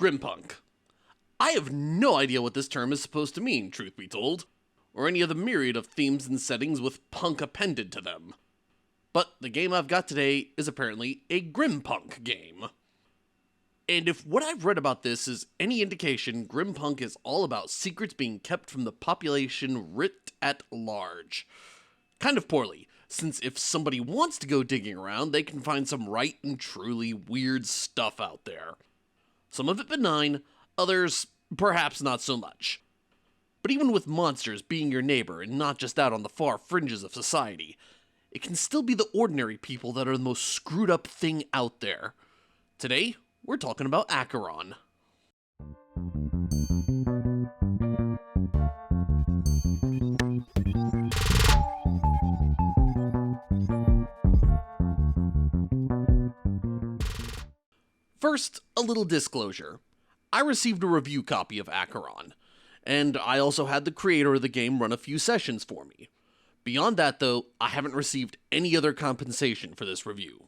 Grimpunk. I have no idea what this term is supposed to mean, truth be told, or any of the myriad of themes and settings with punk appended to them. But the game I've got today is apparently a Grimpunk game. And if what I've read about this is any indication, Grimpunk is all about secrets being kept from the population writ at large. Kind of poorly, since if somebody wants to go digging around, they can find some right and truly weird stuff out there. Some of it benign, others perhaps not so much. But even with monsters being your neighbor and not just out on the far fringes of society, it can still be the ordinary people that are the most screwed up thing out there. Today, we're talking about Acheron. First, a little disclosure. I received a review copy of Acheron, and I also had the creator of the game run a few sessions for me. Beyond that, though, I haven't received any other compensation for this review.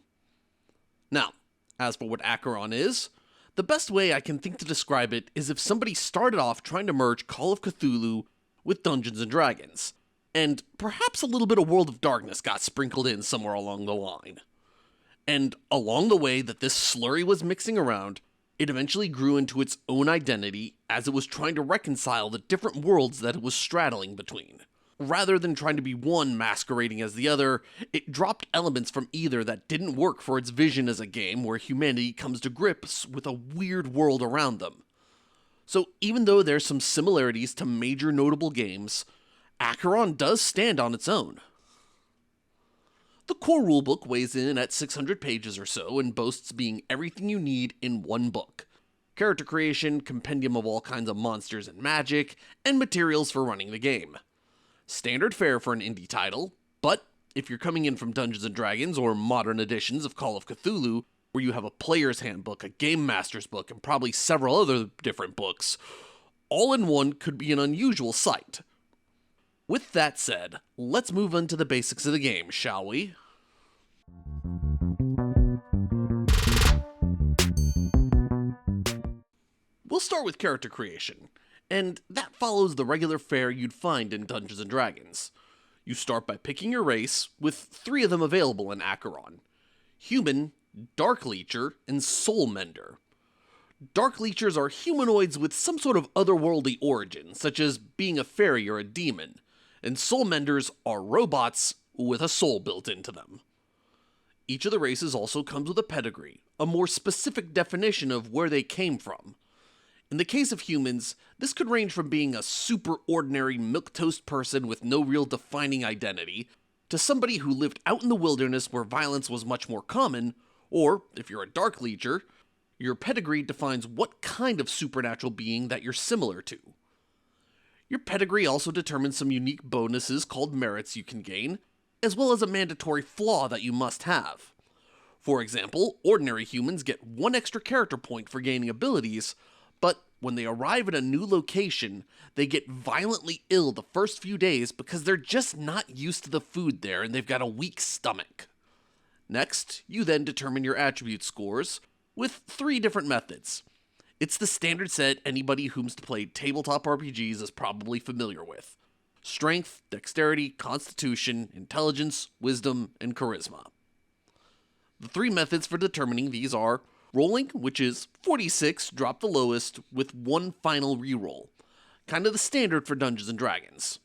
Now, as for what Acheron is, the best way I can think to describe it is if somebody started off trying to merge Call of Cthulhu with Dungeons & Dragons, and perhaps a little bit of World of Darkness got sprinkled in somewhere along the line. And along the way that this slurry was mixing around, it eventually grew into its own identity as it was trying to reconcile the different worlds that it was straddling between. Rather than trying to be one masquerading as the other, it dropped elements from either that didn't work for its vision as a game where humanity comes to grips with a weird world around them. So even though there's some similarities to major notable games, Acheron does stand on its own. The core rulebook weighs in at 600 pages or so and boasts being everything you need in one book. Character creation, compendium of all kinds of monsters and magic, and materials for running the game. Standard fare for an indie title, but if you're coming in from Dungeons & Dragons or modern editions of Call of Cthulhu, where you have a player's handbook, a game master's book, and probably several other different books, all in one could be an unusual sight. With that said, let's move on to the basics of the game, shall we? We'll start with character creation, and that follows the regular fare you'd find in Dungeons & Dragons. You start by picking your race, with 3 of them available in Acheron: Human, Dark Leecher, and Soul Mender. Dark Leechers are humanoids with some sort of otherworldly origin, such as being a fairy or a demon, and Soul Menders are robots with a soul built into them. Each of the races also comes with a pedigree, a more specific definition of where they came from. In the case of humans, this could range from being a super ordinary milquetoast person with no real defining identity, to somebody who lived out in the wilderness where violence was much more common, or, if you're a Dark Leecher, your pedigree defines what kind of supernatural being that you're similar to. Your pedigree also determines some unique bonuses called merits you can gain, as well as a mandatory flaw that you must have. For example, ordinary humans get 1 extra character point for gaining abilities, but when they arrive at a new location, they get violently ill the first few days because they're just not used to the food there and they've got a weak stomach. Next, you then determine your attribute scores with 3 different methods. It's the standard set anybody who's played tabletop RPGs is probably familiar with: strength, dexterity, constitution, intelligence, wisdom, and charisma. The 3 methods for determining these are rolling, which is 46, drop the lowest, with 1 final reroll. Kind of the standard for Dungeons & Dragons.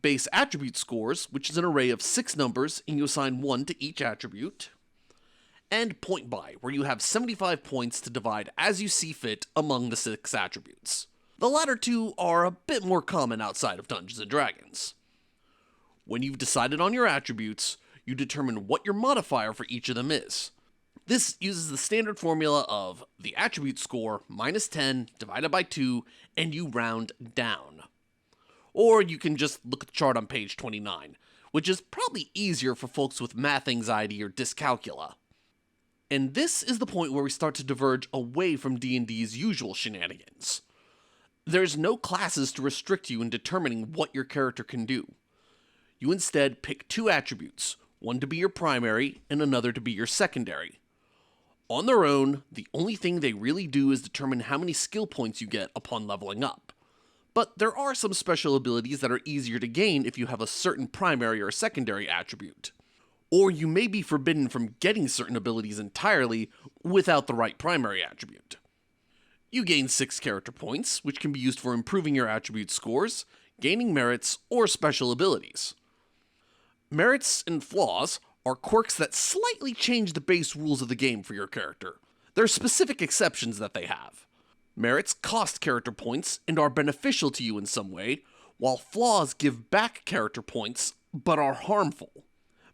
Base attribute scores, which is an array of 6 numbers, and you assign 1 to each attribute. And point buy, where you have 75 points to divide as you see fit among the 6 attributes. The latter 2 are a bit more common outside of Dungeons & Dragons. When you've decided on your attributes, you determine what your modifier for each of them is. This uses the standard formula of the attribute score minus 10 divided by 2, and you round down. Or you can just look at the chart on page 29, which is probably easier for folks with math anxiety or dyscalculia. And this is the point where we start to diverge away from D&D's usual shenanigans. There's no classes to restrict you in determining what your character can do. You instead pick 2 attributes, one to be your primary and another to be your secondary. On their own, the only thing they really do is determine how many skill points you get upon leveling up. But there are some special abilities that are easier to gain if you have a certain primary or secondary attribute. Or you may be forbidden from getting certain abilities entirely without the right primary attribute. You gain 6 character points, which can be used for improving your attribute scores, gaining merits, or special abilities. Merits and flaws are quirks that slightly change the base rules of the game for your character. There are specific exceptions that they have. Merits cost character points and are beneficial to you in some way, while flaws give back character points but are harmful.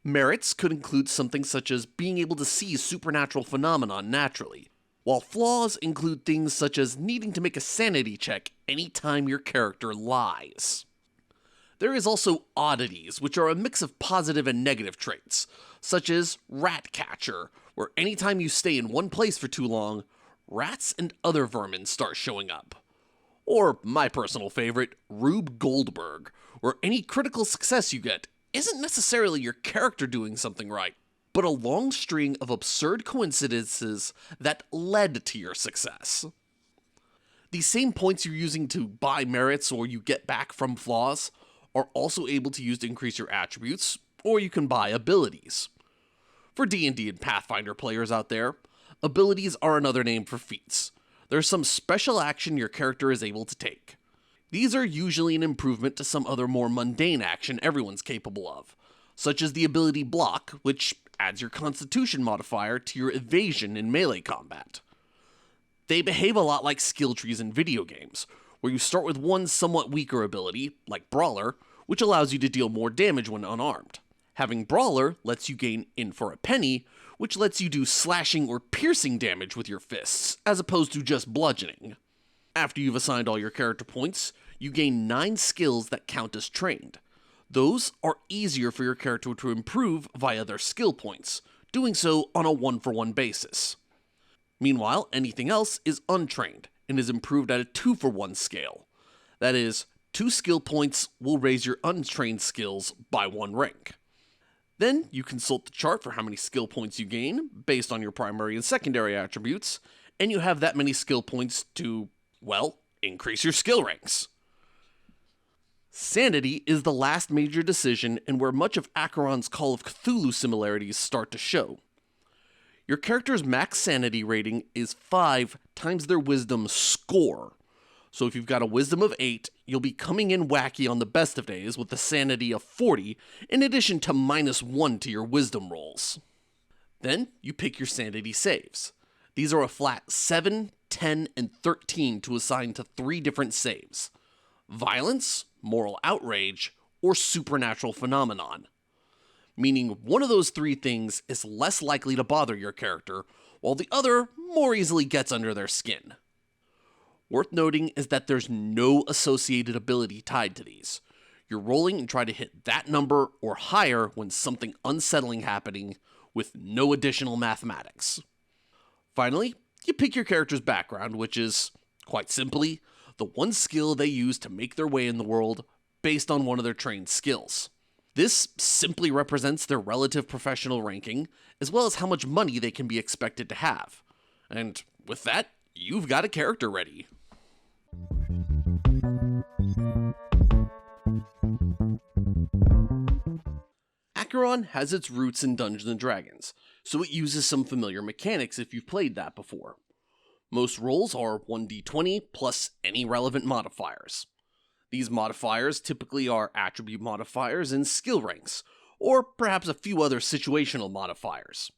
Merits could include something such as being able to see supernatural phenomenon naturally, while flaws include things such as needing to make a sanity check anytime your character lies. There is also oddities, which are a mix of positive and negative traits, such as rat catcher, where anytime you stay in one place for too long, rats and other vermin start showing up. Or my personal favorite, Rube Goldberg, where any critical success you get isn't necessarily your character doing something right, but a long string of absurd coincidences that led to your success. These same points you're using to buy merits or you get back from flaws are also able to use to increase your attributes, or you can buy abilities. For D&D and Pathfinder players out there, abilities are another name for feats. There's some special action your character is able to take. These are usually an improvement to some other more mundane action everyone's capable of, such as the ability block, which adds your constitution modifier to your evasion in melee combat. They behave a lot like skill trees in video games, where you start with one somewhat weaker ability, like Brawler, which allows you to deal more damage when unarmed. Having Brawler lets you gain In for a Penny, which lets you do slashing or piercing damage with your fists, as opposed to just bludgeoning. After you've assigned all your character points, you gain 9 skills that count as trained. Those are easier for your character to improve via their skill points, doing so on a 1-for-1 basis. Meanwhile, anything else is untrained, and is improved at a 2-for-1 scale. That is, 2 skill points will raise your untrained skills by 1 rank. Then you consult the chart for how many skill points you gain, based on your primary and secondary attributes, and you have that many skill points to, well, increase your skill ranks. Sanity is the last major decision and where much of Acheron's Call of Cthulhu similarities start to show. Your character's max sanity rating is 5 times their wisdom score. So if you've got a wisdom of 8, you'll be coming in wacky on the best of days with a sanity of 40, in addition to -1 to your wisdom rolls. Then you pick your sanity saves. These are a flat 7, 10, and 13 to assign to 3 different saves: violence, moral outrage, or supernatural phenomenon. Meaning one of those 3 things is less likely to bother your character, while the other more easily gets under their skin. Worth noting is that there's no associated ability tied to these. You're rolling and try to hit that number or higher when something unsettling happening with no additional mathematics. Finally, you pick your character's background, which is, quite simply, the one skill they use to make their way in the world based on one of their trained skills. This simply represents their relative professional ranking, as well as how much money they can be expected to have. And with that, you've got a character ready. Acheron has its roots in Dungeons & Dragons, so it uses some familiar mechanics if you've played that before. Most rolls are 1d20 plus any relevant modifiers. These modifiers typically are attribute modifiers and skill ranks, or perhaps a few other situational modifiers.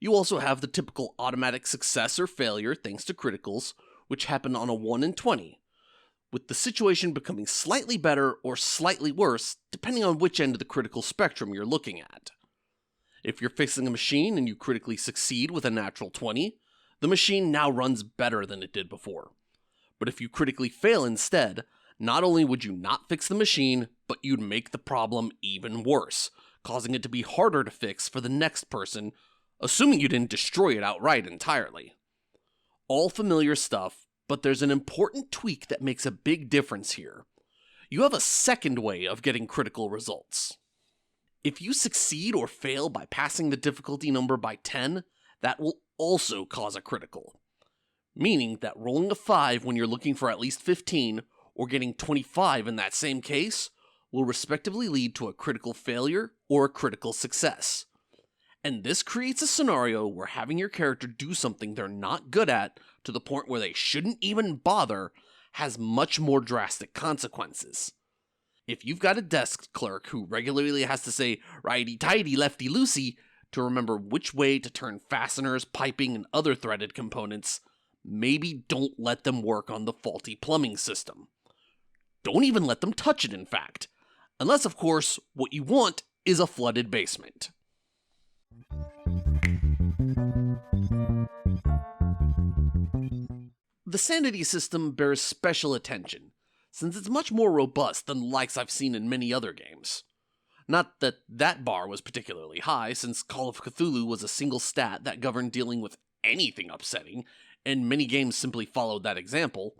You also have the typical automatic success or failure thanks to criticals, which happen on a 1 in 20, with the situation becoming slightly better or slightly worse depending on which end of the critical spectrum you're looking at. If you're fixing a machine and you critically succeed with a natural 20, the machine now runs better than it did before. But if you critically fail instead, not only would you not fix the machine, but you'd make the problem even worse, causing it to be harder to fix for the next person, assuming you didn't destroy it outright entirely. All familiar stuff, but there's an important tweak that makes a big difference here. You have a second way of getting critical results. If you succeed or fail by passing the difficulty number by 10, that will also cause a critical. Meaning that rolling a 5 when you're looking for at least 15, or getting 25 in that same case, will respectively lead to a critical failure or a critical success. And this creates a scenario where having your character do something they're not good at to the point where they shouldn't even bother has much more drastic consequences. If you've got a desk clerk who regularly has to say righty-tighty, lefty-loosey to remember which way to turn fasteners, piping, and other threaded components, maybe don't let them work on the faulty plumbing system. Don't even let them touch it, in fact. Unless, of course, what you want is a flooded basement. The sanity system bears special attention, since it's much more robust than the likes I've seen in many other games. Not that that bar was particularly high, since Call of Cthulhu was a single stat that governed dealing with anything upsetting, and many games simply followed that example.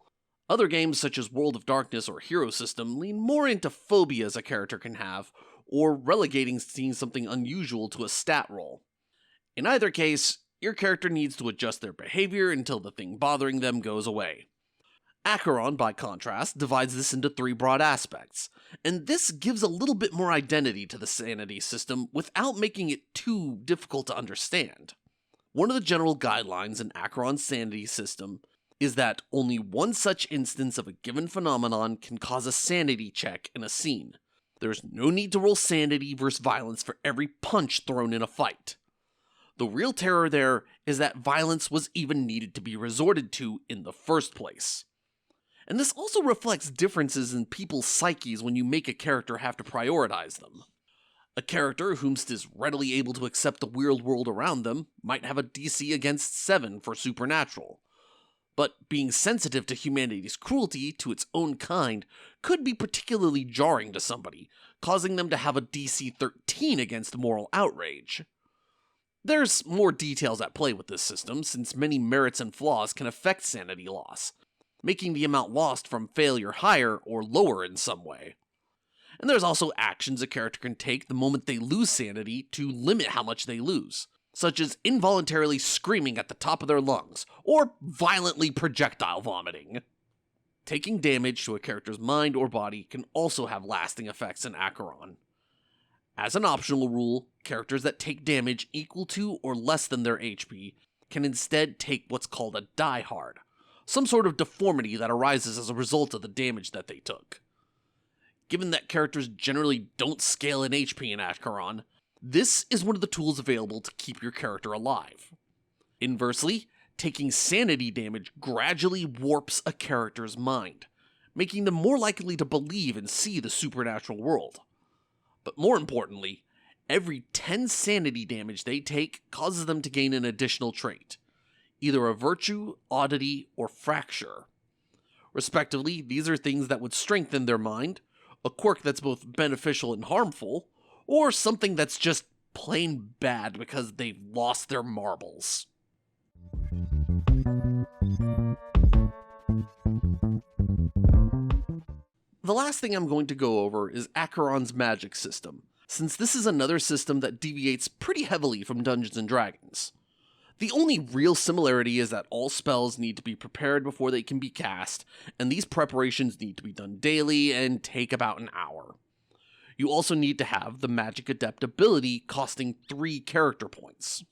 Other games such as World of Darkness or Hero System lean more into phobias a character can have, or relegating seeing something unusual to a stat roll. In either case, your character needs to adjust their behavior until the thing bothering them goes away. Acheron, by contrast, divides this into 3 broad aspects, and this gives a little bit more identity to the sanity system without making it too difficult to understand. One of the general guidelines in Acheron's sanity system is that only one such instance of a given phenomenon can cause a sanity check in a scene. There's no need to roll sanity versus violence for every punch thrown in a fight. The real terror there is that violence was even needed to be resorted to in the first place. And this also reflects differences in people's psyches when you make a character have to prioritize them. A character whomst is readily able to accept the weird world around them might have a DC against 7 for supernatural. But being sensitive to humanity's cruelty to its own kind could be particularly jarring to somebody, causing them to have a DC 13 against moral outrage. There's more details at play with this system, since many merits and flaws can affect sanity loss, making the amount lost from failure higher or lower in some way. And there's also actions a character can take the moment they lose sanity to limit how much they lose, such as involuntarily screaming at the top of their lungs, or violently projectile vomiting. Taking damage to a character's mind or body can also have lasting effects in Acheron. As an optional rule, characters that take damage equal to or less than their HP can instead take what's called a die hard, some sort of deformity that arises as a result of the damage that they took. Given that characters generally don't scale in HP in Acheron, this is one of the tools available to keep your character alive. Inversely, taking sanity damage gradually warps a character's mind, making them more likely to believe and see the supernatural world. But more importantly, every 10 sanity damage they take causes them to gain an additional trait, either a virtue, oddity, or fracture. Respectively, these are things that would strengthen their mind, a quirk that's both beneficial and harmful, or something that's just plain bad because they've lost their marbles. The last thing I'm going to go over is Acheron's magic system, since this is another system that deviates pretty heavily from Dungeons & Dragons. The only real similarity is that all spells need to be prepared before they can be cast, and these preparations need to be done daily and take about an hour. You also need to have the Magic Adept ability costing 3 character points.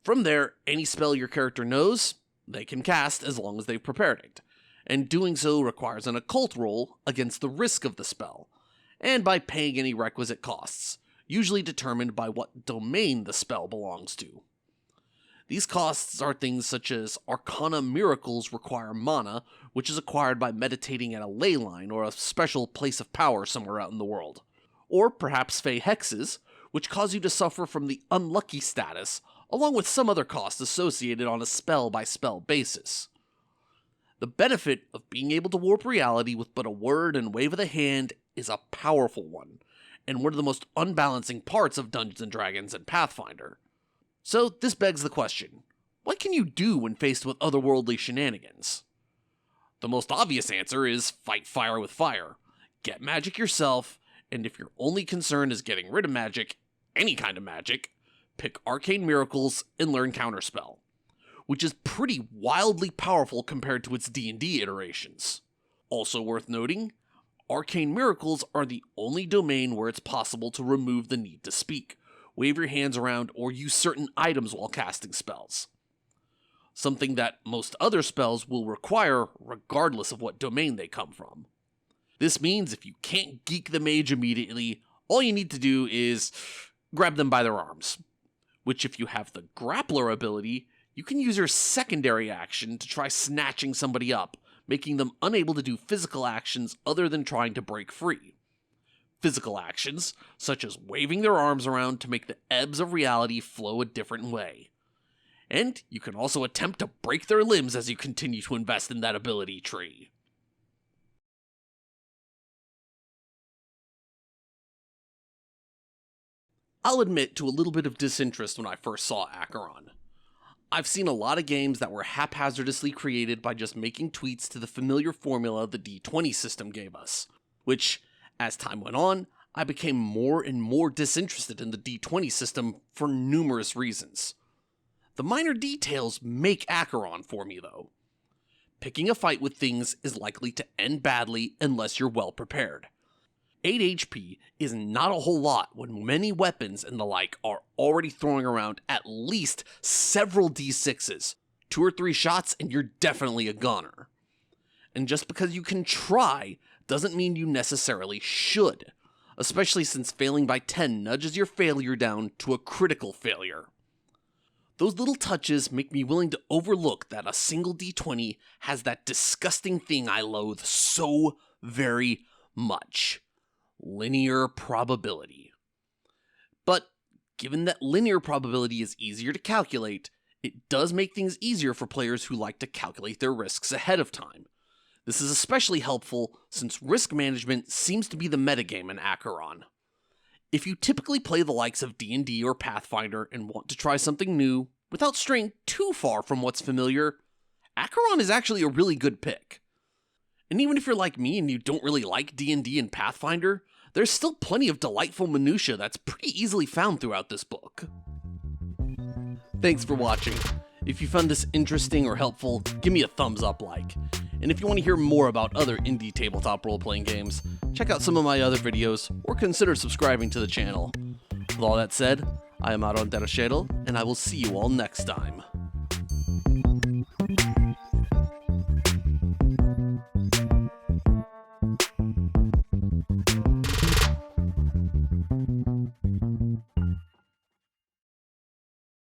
From there, any spell your character knows, they can cast as long as they've prepared it, and doing so requires an occult roll against the risk of the spell, and by paying any requisite costs, usually determined by what domain the spell belongs to. These costs are things such as Arcana miracles require mana, which is acquired by meditating at a ley line or a special place of power somewhere out in the world. Or perhaps Fey hexes, which cause you to suffer from the unlucky status, along with some other costs associated on a spell-by-spell basis. The benefit of being able to warp reality with but a word and wave of the hand is a powerful one, and one of the most unbalancing parts of Dungeons & Dragons and Pathfinder. So this begs the question, what can you do when faced with otherworldly shenanigans? The most obvious answer is fight fire with fire. Get magic yourself, and if your only concern is getting rid of magic, any kind of magic, pick Arcane Miracles, and learn Counterspell, which is pretty wildly powerful compared to its D&D iterations. Also worth noting, Arcane Miracles are the only domain where it's possible to remove the need to speak, wave your hands around, or use certain items while casting spells. Something that most other spells will require regardless of what domain they come from. This means if you can't geek the mage immediately, all you need to do is grab them by their arms, which if you have the grappler ability, you can use your secondary action to try snatching somebody up, making them unable to do physical actions other than trying to break free. Physical actions, such as waving their arms around to make the ebbs of reality flow a different way. And you can also attempt to break their limbs as you continue to invest in that ability tree. I'll admit to a little bit of disinterest when I first saw Acheron. I've seen a lot of games that were haphazardly created by just making tweaks to the familiar formula the D20 system gave us, which, as time went on, I became more and more disinterested in the D20 system for numerous reasons. The minor details make Acheron for me, though. Picking a fight with things is likely to end badly unless you're well prepared. 8 HP is not a whole lot when many weapons and the like are already throwing around at least several D6s. 2 or 3 shots and you're definitely a goner. And just because you can try doesn't mean you necessarily should, especially since failing by 10 nudges your failure down to a critical failure. Those little touches make me willing to overlook that a single D20 has that disgusting thing I loathe so very much. Linear probability. But given that linear probability is easier to calculate, it does make things easier for players who like to calculate their risks ahead of time. This is especially helpful since risk management seems to be the metagame in Acheron. If you typically play the likes of D&D or Pathfinder and want to try something new without straying too far from what's familiar, Acheron is actually a really good pick. And even if you're like me and you don't really like D&D and Pathfinder, there's still plenty of delightful minutia that's pretty easily found throughout this book. Thanks for watching. If you found this interesting or helpful, give me a thumbs up like. And if you want to hear more about other indie tabletop role-playing games, check out some of my other videos, or consider subscribing to the channel. With all that said, I am Aaron, and I will see you all next time.